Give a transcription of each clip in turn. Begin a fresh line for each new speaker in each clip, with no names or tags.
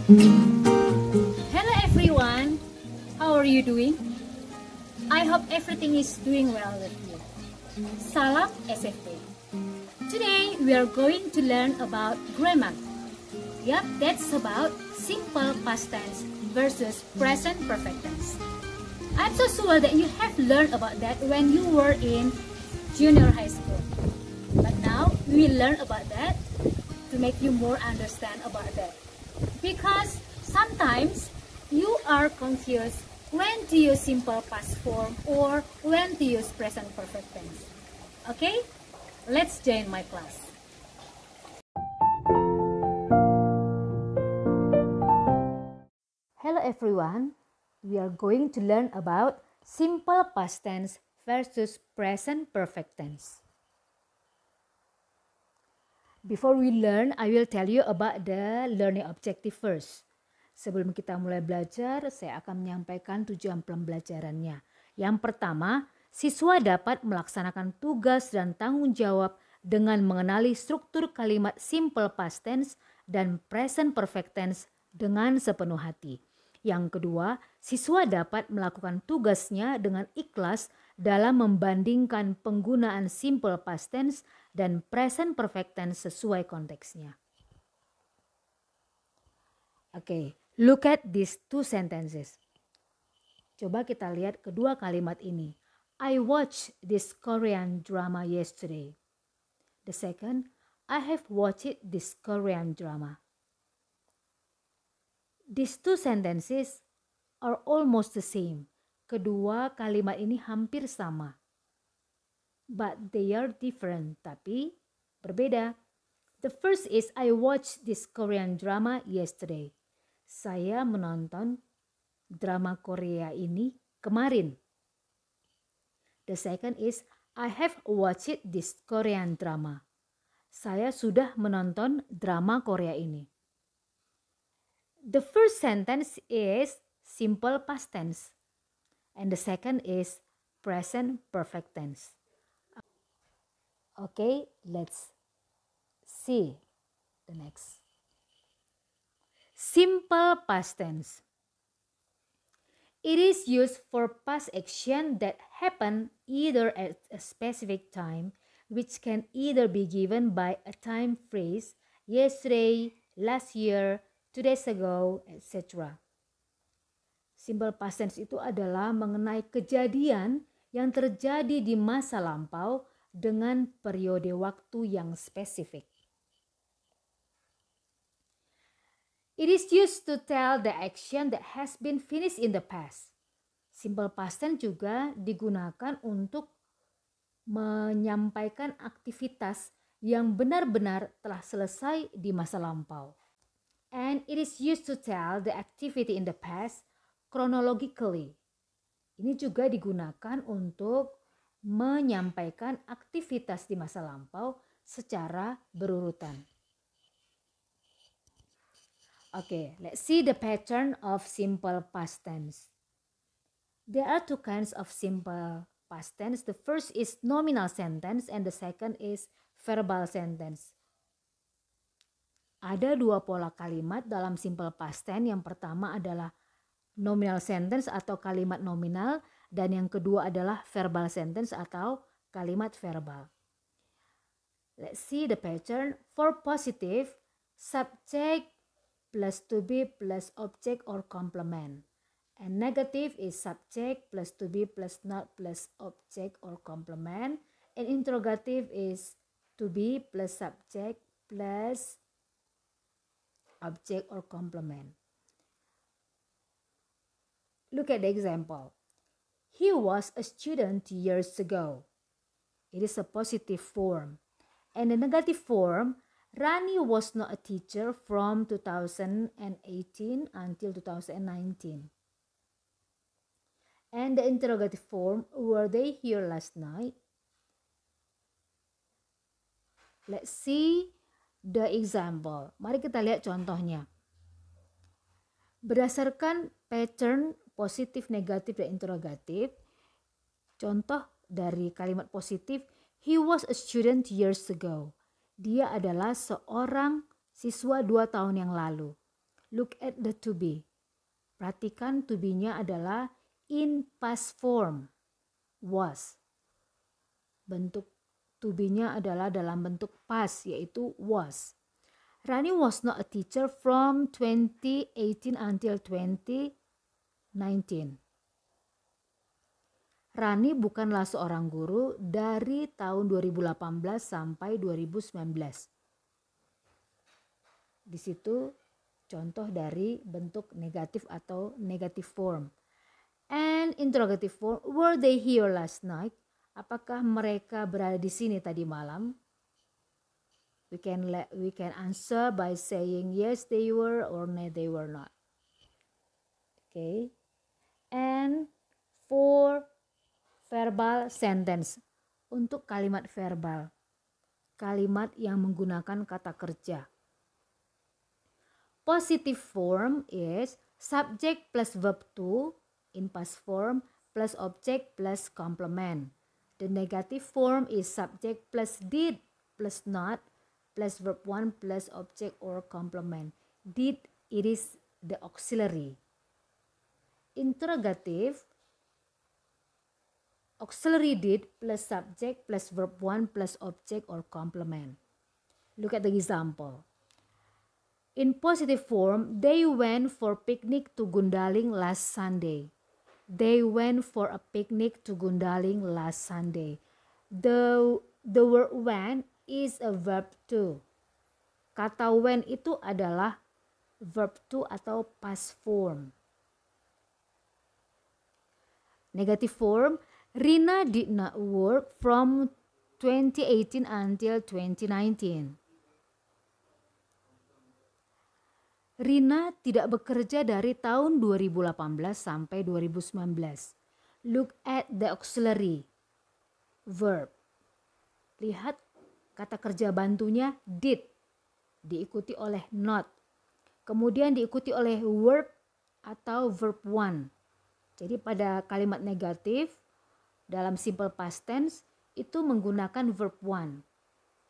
Hello everyone, how are you doing? I hope everything is doing well with you. Salam SFP. Today we are going to learn about grammar. Yep, that's about simple past tense versus present perfect tense. I'm so sure that you have learned about that when you were in junior high school. But now we will learn about that to make you more understand about that. Because sometimes you are confused when to use simple past form or when to use present perfect tense. Okay, let's join my class. Hello everyone, we are going to learn about simple past tense versus present perfect tense. Before we learn, I will tell you about the learning objective first. Sebelum kita mulai belajar, saya akan menyampaikan tujuan pembelajarannya. Yang pertama, siswa dapat melaksanakan tugas dan tanggung jawab dengan mengenali struktur kalimat simple past tense dan present perfect tense dengan sepenuh hati. Yang kedua, siswa dapat melakukan tugasnya dengan ikhlas dalam membandingkan penggunaan simple past tense dan present perfect tense sesuai konteksnya. Oke, look at these two sentences. Coba kita lihat kedua kalimat ini. I watched this Korean drama yesterday. The second, I have watched this Korean drama. These two sentences are almost the same. Kedua kalimat ini hampir sama. But they are different, tapi berbeda. The first is I watched this Korean drama yesterday. Saya menonton drama Korea ini kemarin. The second is I have watched this Korean drama. Saya sudah menonton drama Korea ini. The first sentence is simple past tense. And the second is present perfect tense. Okay, let's see the next. Simple past tense. It is used for past action that happen either at a specific time, which can either be given by a time phrase, yesterday, last year, 2 days ago, etc. Simple past tense itu adalah mengenai kejadian yang terjadi di masa lampau dengan periode waktu yang spesifik. It is used to tell the action that has been finished in the past. Simple past tense juga digunakan untuk menyampaikan aktivitas yang benar-benar telah selesai di masa lampau. And it is used to tell the activity in the past chronologically. Ini juga digunakan untuk menyampaikan aktivitas di masa lampau secara berurutan. Okay, let's see the pattern of simple past tense. There are two kinds of simple past tense. The first is nominal sentence and the second is verbal sentence. Ada dua pola kalimat dalam simple past tense. Yang pertama adalah nominal sentence atau kalimat nominal dan yang kedua adalah verbal sentence atau kalimat verbal. Let's see the pattern. For positive, subject plus to be plus object or complement. And negative is subject plus to be plus not plus object or complement. And interrogative is to be plus subject plus object or complement. Look at the example. He was a student years ago. It is a positive form. And the negative form, Rani was not a teacher from 2018 until 2019. And the interrogative form, were they here last night? Let's see the example. Mari kita lihat contohnya. Berdasarkan pattern positif, negatif, dan interrogatif, contoh dari kalimat positif, he was a student years ago. Dia adalah seorang siswa 2 tahun yang lalu.
Look at the to be. Perhatikan to be-nya adalah in past form, was. Bentuk to be-nya adalah dalam bentuk past, yaitu was. Rani was not a teacher from 2018 until 2019. Rani bukanlah seorang guru dari tahun 2018 sampai 2019. Di situ contoh dari bentuk negatif atau negative form. And interrogative form, were they here last night? Apakah mereka berada di sini tadi malam? We can answer by saying yes they were or no they were not. Okay. And for verbal sentence, untuk kalimat verbal, kalimat yang menggunakan kata kerja. Positive form is subject plus verb to in past form plus object plus complement. The negative form is subject plus did plus not plus verb 1 plus object or complement. Did, it is the auxiliary. Interrogative, auxiliary did plus subject plus verb 1 plus object or complement. Look at the example. In positive form, they went for picnic to Gundaling last Sunday. They went for a picnic to Gundaling last Sunday. The word went is a verb to. Kata went itu adalah verb to atau past form. Negative form, Rina did not work from 2018 until 2019. Rina tidak bekerja dari tahun 2018 sampai 2019. Look at the auxiliary verb. Lihat kata kerja bantunya did, diikuti oleh not. Kemudian diikuti oleh verb atau verb 1. Jadi pada kalimat negatif dalam simple past tense itu menggunakan verb 1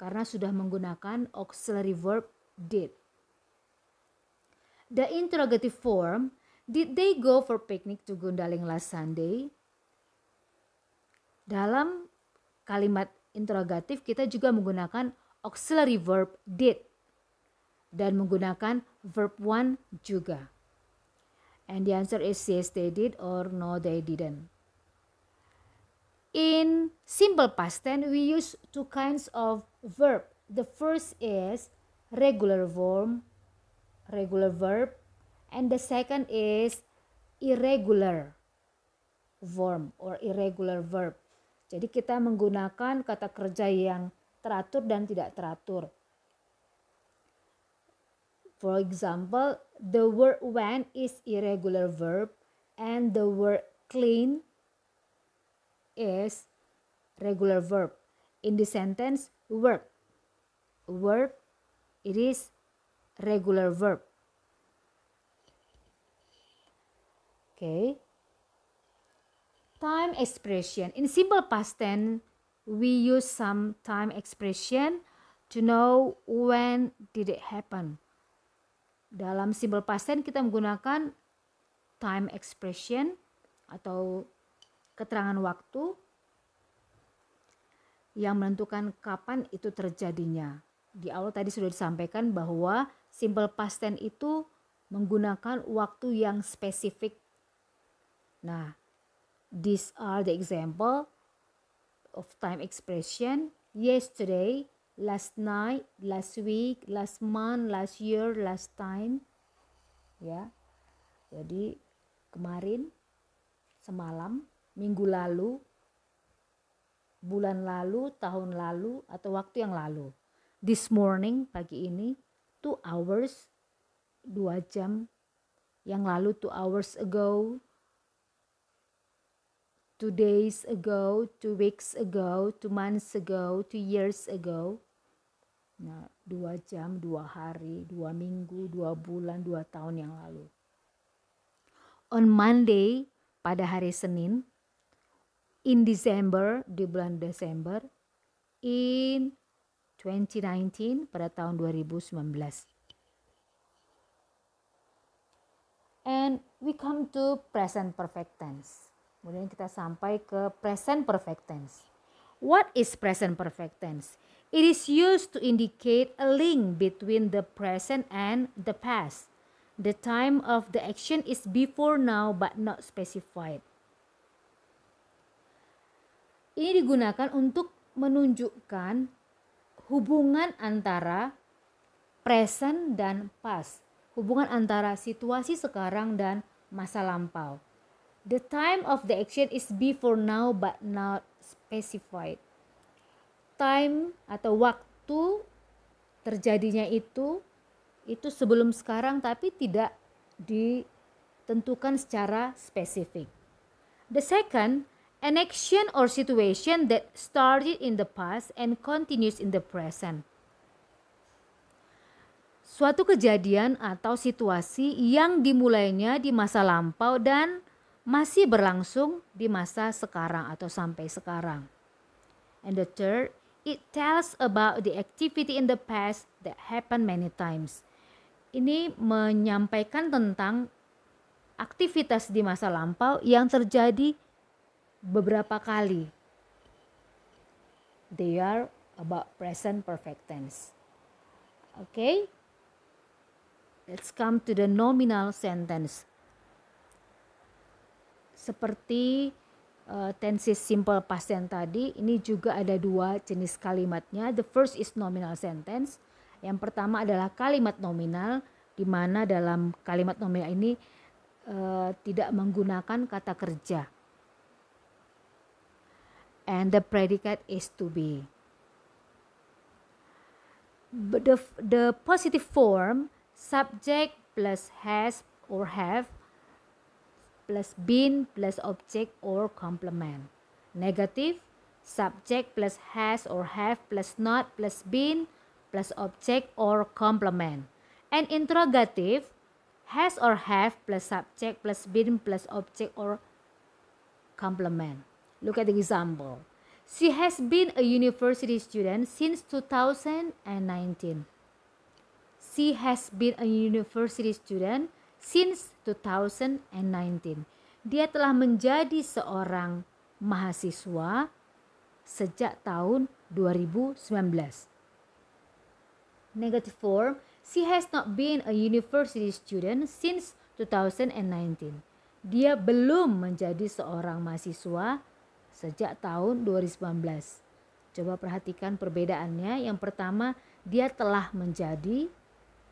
karena sudah menggunakan auxiliary verb did. The interrogative form, did they go for picnic to Gundaling last Sunday? Dalam kalimat interrogatif kita juga menggunakan auxiliary verb did dan menggunakan verb 1 juga. And the answer is yes they did or no they didn't. In simple past tense we use two kinds of verb. The first is regular verb, and the second is irregular form or irregular verb. Jadi kita menggunakan kata kerja yang teratur dan tidak teratur. For example, the word went is irregular verb and the word clean is regular verb. In the sentence work, it is regular verb. Okay. Time expression. In simple past tense, we use some time expression to know when did it happen. Dalam simple past tense kita menggunakan time expression atau keterangan waktu yang menentukan kapan itu terjadinya. Di awal tadi sudah disampaikan bahwa simple past tense itu menggunakan waktu yang spesifik. Nah, these are the example of time expression. Yesterday, last night, last week, last month, last year, last time. Ya. Jadi kemarin, semalam, minggu lalu, bulan lalu, tahun lalu, atau waktu yang lalu. This morning, pagi ini, 2 hours, 2 jam. Yang lalu 2 hours ago, 2 days ago, 2 weeks ago, 2 months ago, 2 years ago. Nah, 2 jam, 2 hari, 2 minggu, 2 bulan, 2 tahun yang lalu. On Monday, pada hari Senin, in December, di bulan Desember, in 2019, pada tahun 2019. And we come to present perfect tense. Kemudian kita sampai ke present perfect tense. What is present perfect tense? It is used to indicate a link between the present and the past. The time of the action is before now but not specified. Ini digunakan untuk menunjukkan hubungan antara present dan past. Hubungan antara situasi sekarang dan masa lampau. The time of the action is before now but not specified. Time atau waktu terjadinya itu sebelum sekarang tapi tidak ditentukan secara spesifik. The second, an action or situation that started in the past and continues in the present. Suatu kejadian atau situasi yang dimulainya di masa lampau dan masih berlangsung di masa sekarang atau sampai sekarang. And the third, it tells about the activity in the past that happened many times. Ini menyampaikan tentang aktivitas di masa lampau yang terjadi beberapa kali. They are about present perfect tense. Okay? Let's come to the nominal sentence. Seperti tenses simple past tense tadi, ini juga ada dua jenis kalimatnya. The first is nominal sentence. Yang pertama adalah kalimat nominal, di mana dalam kalimat nominal ini tidak menggunakan kata kerja. And the predicate is to be. The positive form, subject plus has or have plus been plus object or complement. Negative, subject plus has or have plus not plus been plus object or complement. And interrogative, has or have plus subject plus been plus object or complement. Look at the example. She has been a university student since 2019. She has been a university student since 2019. Dia telah menjadi seorang mahasiswa sejak tahun 2019. Negative form, she has not been a university student since 2019. Dia belum menjadi seorang mahasiswa sejak tahun 2019. Coba perhatikan perbedaannya. Yang pertama, dia telah menjadi,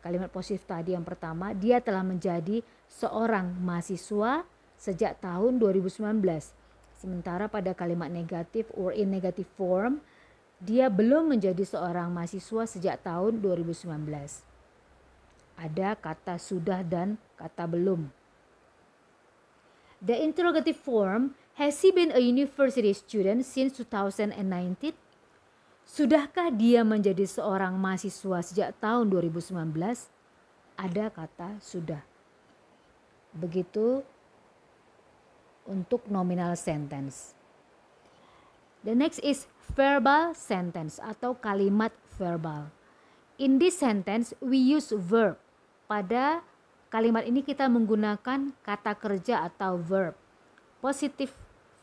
kalimat positif tadi yang pertama, dia telah menjadi seorang mahasiswa sejak tahun 2019. Sementara pada kalimat negatif or in negative form, dia belum menjadi seorang mahasiswa sejak tahun 2019. Ada kata sudah dan kata belum. The interrogative form, has he been a university student since 2019? Sudahkah dia menjadi seorang mahasiswa sejak tahun 2019? Ada kata sudah. Begitu untuk nominal sentence. The next is verbal sentence atau kalimat verbal. In this sentence we use verb. Pada kalimat ini kita menggunakan kata kerja atau verb. Positive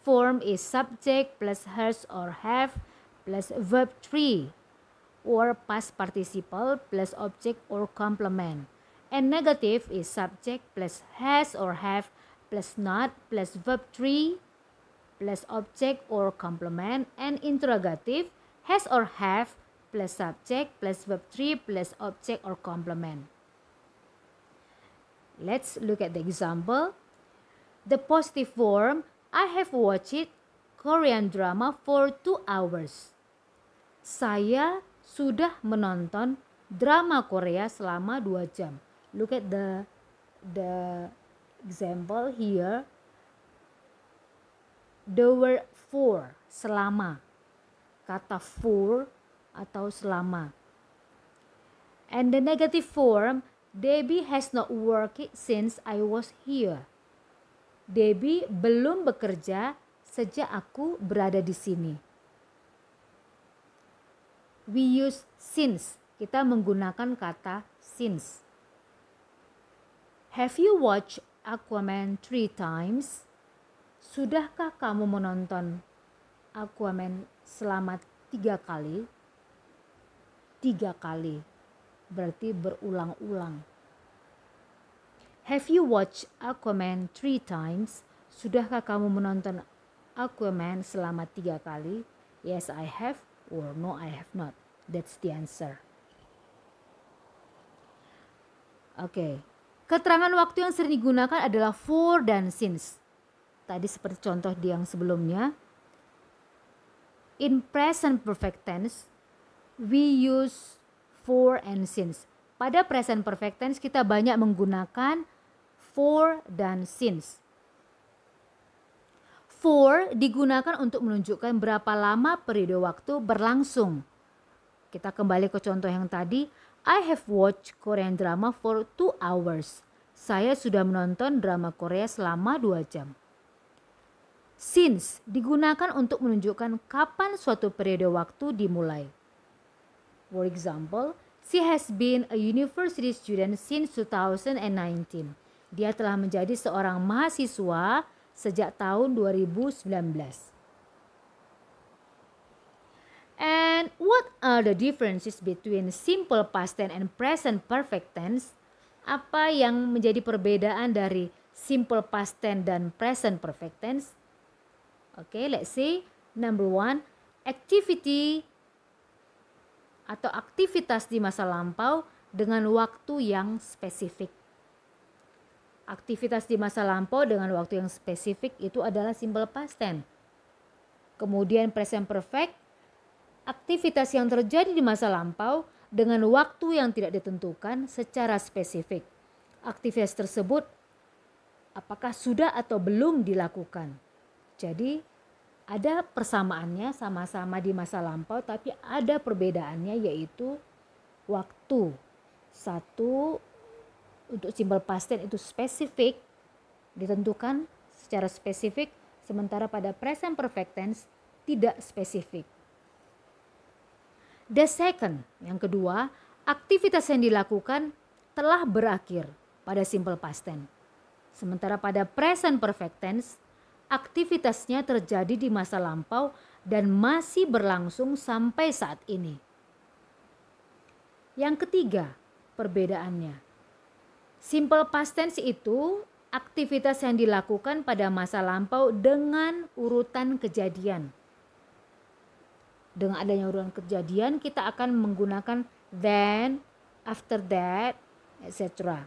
form is subject plus has or have plus verb 3 or past participle plus object or complement. And negative is subject plus has or have plus not plus verb 3 plus object or complement. And interrogative, has or have plus subject plus verb 3 plus object or complement. Let's look at the example. The positive form, I have watched Korean drama for 2 hours. Saya sudah menonton drama Korea selama 2 jam. Look at the example here. The word for, selama. Kata for atau selama. And the negative form, Debbie has not worked since I was here. Debbie belum bekerja sejak aku berada di sini. We use since. Kita menggunakan kata since. Have you watched Aquaman 3 times? Sudahkah kamu menonton Aquaman selama 3 kali? 3 kali berarti berulang-ulang. Have you watched Aquaman 3 times? Sudahkah kamu menonton Aquaman selama 3 kali? Yes, I have, or no, I have not. That's the answer. Oke. Keterangan waktu yang sering digunakan adalah for dan since. Tadi seperti contoh di yang sebelumnya. In present perfect tense, we use for and since. Pada present perfect tense kita banyak menggunakan for dan since. For digunakan untuk menunjukkan berapa lama periode waktu berlangsung. Kita kembali ke contoh yang tadi. I have watched Korean drama for 2 hours. Saya sudah menonton drama Korea selama 2 jam. Since digunakan untuk menunjukkan kapan suatu periode waktu dimulai. For example, she has been a university student since 2019. Dia telah menjadi seorang mahasiswa sejak tahun 2019. And what are the differences between simple past tense and present perfect tense? Apa yang menjadi perbedaan dari simple past tense dan present perfect tense? Okay, let's see. Number 1, activity atau aktivitas di masa lampau dengan waktu yang spesifik. Aktivitas di masa lampau dengan waktu yang spesifik itu adalah simple past tense. Kemudian present perfect, aktivitas yang terjadi di masa lampau dengan waktu yang tidak ditentukan secara spesifik. Aktivitas tersebut apakah sudah atau belum dilakukan. Jadi ada persamaannya, sama-sama di masa lampau, tapi ada perbedaannya yaitu waktu. Satu, untuk simple past tense itu spesifik, ditentukan secara spesifik, sementara pada present perfect tense tidak spesifik. The second, yang kedua, aktivitas yang dilakukan telah berakhir pada simple past tense. Sementara pada present perfect tense, aktivitasnya terjadi di masa lampau dan masih berlangsung sampai saat ini. Yang ketiga, perbedaannya. Simple past tense itu aktivitas yang dilakukan pada masa lampau dengan urutan kejadian. Dengan adanya urutan kejadian kita akan menggunakan then, after that, etc.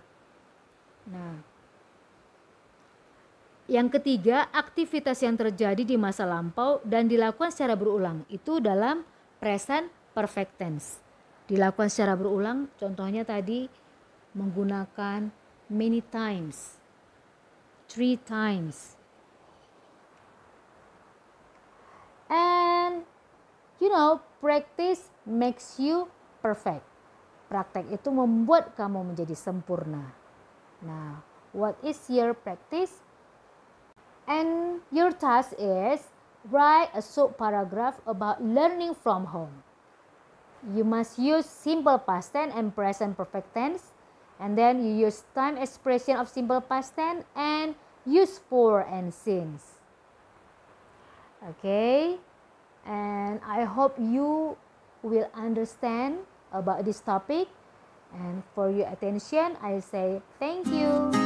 Nah, yang ketiga, aktivitas yang terjadi di masa lampau dan dilakukan secara berulang itu dalam present perfect tense. Dilakukan secara berulang, contohnya tadi menggunakan many times, 3 times. And practice makes you perfect. Praktek itu membuat kamu menjadi sempurna. Nah, what is your practice? And your task is write a short paragraph about learning from home. You must use simple past tense and present perfect tense. And then you use time expression of simple past tense and use for and since. Okay? And I hope you will understand about this topic. And for your attention, I say thank you.